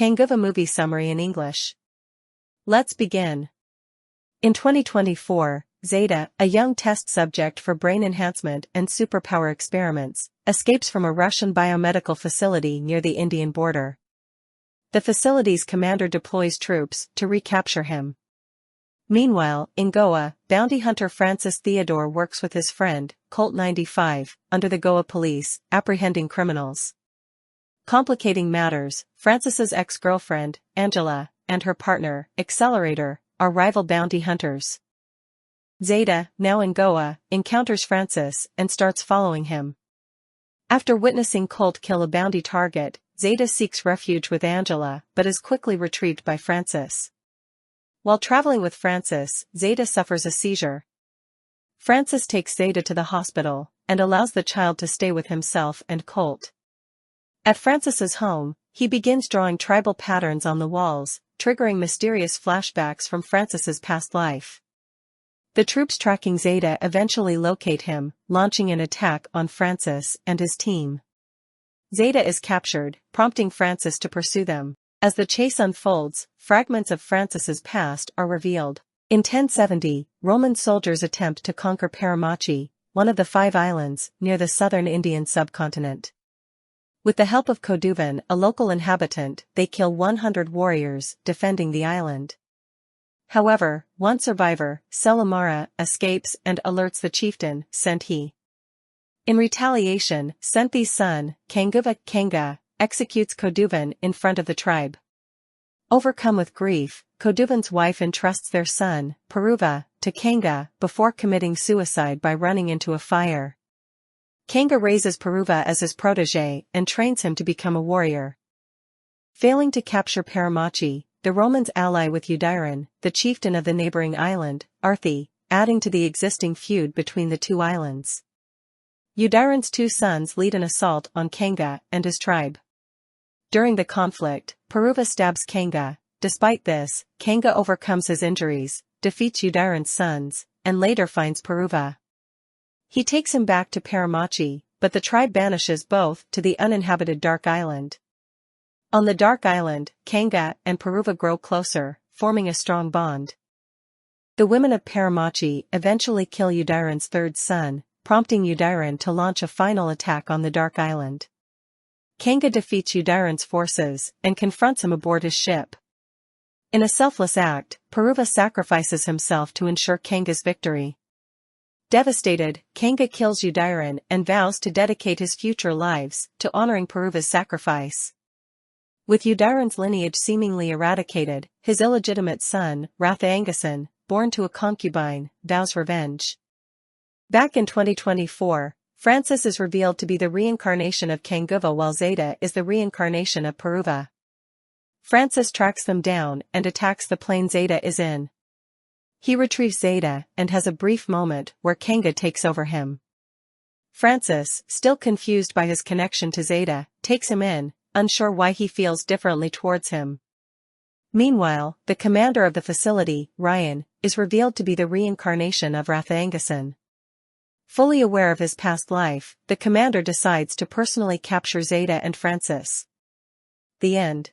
Kanguva movie summary in English. Let's begin. In 2024, Zeta, a young test subject for brain enhancement and superpower experiments, escapes from a Russian biomedical facility near the Indian border. The facility's commander deploys troops to recapture him. Meanwhile, in Goa, bounty hunter Francis Theodore works with his friend, Colt 95, under the Goa police, apprehending criminals. Complicating matters, Francis's ex-girlfriend, Angela, and her partner, Accelerator, are rival bounty hunters. Zeta, now in Goa, encounters Francis and starts following him. After witnessing Colt kill a bounty target, Zeta seeks refuge with Angela but is quickly retrieved by Francis. While traveling with Francis, Zeta suffers a seizure. Francis takes Zeta to the hospital and allows the child to stay with himself and Colt. At Francis's home, he begins drawing tribal patterns on the walls, triggering mysterious flashbacks from Francis's past life. The troops tracking Zeta eventually locate him, launching an attack on Francis and his team. Zeta is captured, prompting Francis to pursue them. As the chase unfolds, fragments of Francis's past are revealed. In 1070, Roman soldiers attempt to conquer Paramachi, one of the 5 islands near the southern Indian subcontinent. With the help of Kanguva, a local inhabitant, they kill 100 warriors, defending the island. However, one survivor, Selamara, escapes and alerts the chieftain, Senti. In retaliation, Senti's son, Kanguva, executes Kanguva in front of the tribe. Overcome with grief, Kanguva's wife entrusts their son, Paruva, to Kanguva before committing suicide by running into a fire. Kanguva raises Paruva as his protege and trains him to become a warrior. Failing to capture Paramachi, the Romans ally with Udiran, the chieftain of the neighboring island, Arthi, adding to the existing feud between the two islands. Udiran's 2 sons lead an assault on Kanguva and his tribe. During the conflict, Paruva stabs Kanguva. Despite this, Kanguva overcomes his injuries, defeats Udiran's sons, and later finds Paruva. He takes him back to Paramachi, but the tribe banishes both to the uninhabited Dark Island. On the Dark Island, Kanguva and Paruva grow closer, forming a strong bond. The women of Paramachi eventually kill Udiran's 3rd son, prompting Udiran to launch a final attack on the Dark Island. Kanguva defeats Udiran's forces and confronts him aboard his ship. In a selfless act, Paruva sacrifices himself to ensure Kanguva's victory. Devastated, Kanguva kills Udiran and vows to dedicate his future lives to honoring Paruva's sacrifice. With Udiran's lineage seemingly eradicated, his illegitimate son, Rathangasan, born to a concubine, vows revenge. Back in 2024, Francis is revealed to be the reincarnation of Kanguva while Zeta is the reincarnation of Paruva. Francis tracks them down and attacks the plane Zeta is in. He retrieves Zeta and has a brief moment where Kanguva takes over him. Francis, still confused by his connection to Zeta, takes him in, unsure why he feels differently towards him. Meanwhile, the commander of the facility, Ryan, is revealed to be the reincarnation of Rathangasan. Fully aware of his past life, the commander decides to personally capture Zeta and Francis. The end.